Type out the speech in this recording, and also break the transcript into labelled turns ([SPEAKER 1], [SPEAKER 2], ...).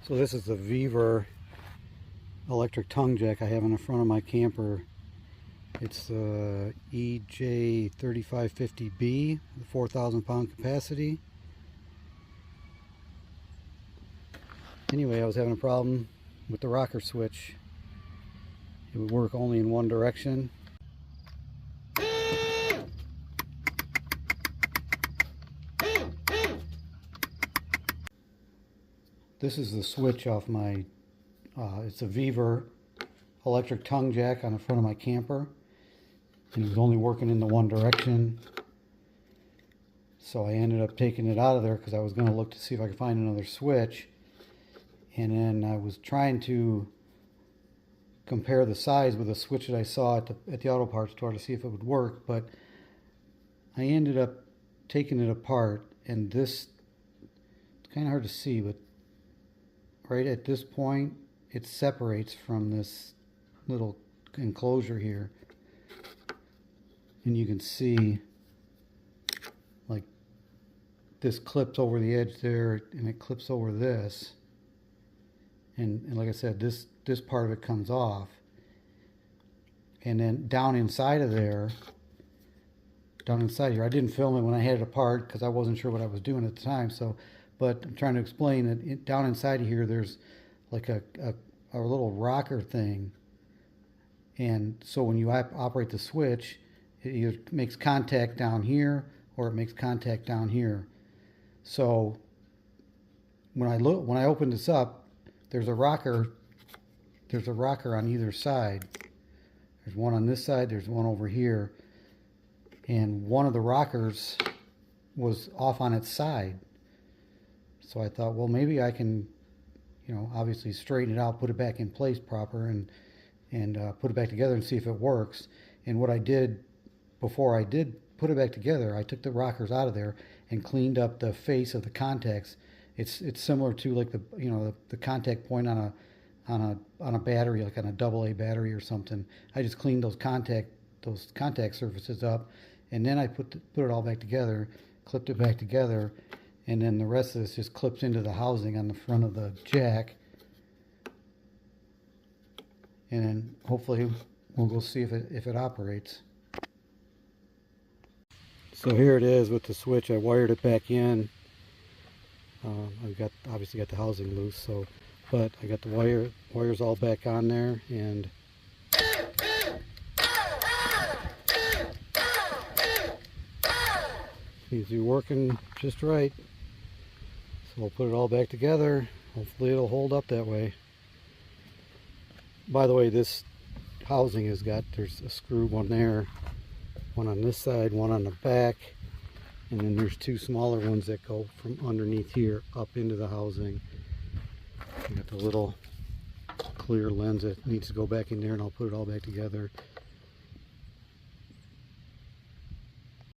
[SPEAKER 1] So this is the Weaver electric tongue jack I have in the front of my camper. It's the EJ3550B, 4,000 pound capacity. Anyway, I was having a problem with the rocker switch. It would work only in one direction. This is the switch off my, it's a Weaver electric tongue jack on the front of my camper. And it was only working in the one direction. So I ended up taking it out of there because I was going to look to see if I could find another switch. And then I was trying to compare the size with a switch that I saw at the auto parts store to see if it would work. But I ended up taking it apart, and this, it's kind of hard to see, but right at this point it separates from this little enclosure here, and you can see like this clips over the edge there, and it clips over this, and like I said, this part of it comes off, and then down inside here, I didn't film it when I had it apart because I wasn't sure what I was doing at the time. So, but I'm trying to explain that down inside of here, there's like a little rocker thing. And so when you operate the switch, it either makes contact down here or it makes contact down here. So when I open this up, there's a rocker on either side. There's one on this side, there's one over here. And one of the rockers was off on its side. So I thought, well, maybe I can, obviously straighten it out, put it back in place proper, and put it back together and see if it works. And what I did before I did put it back together, I took the rockers out of there and cleaned up the face of the contacts. It's similar to like the contact point on a battery, like on a AA battery or something. I just cleaned those contact surfaces up, and then I put it all back together, clipped it back together, and then the rest of this just clips into the housing on the front of the jack. And then hopefully we'll go see if it operates. So here it is with the switch. I wired it back in. I've obviously got the housing loose, but I got the wires all back on there, and seems to be working just right. So we'll put it all back together. Hopefully it'll hold up that way. By the way, this housing there's a screw one there, one on this side, one on the back, and then there's two smaller ones that go from underneath here up into the housing. You got the little clear lens that needs to go back in there, and I'll put it all back together.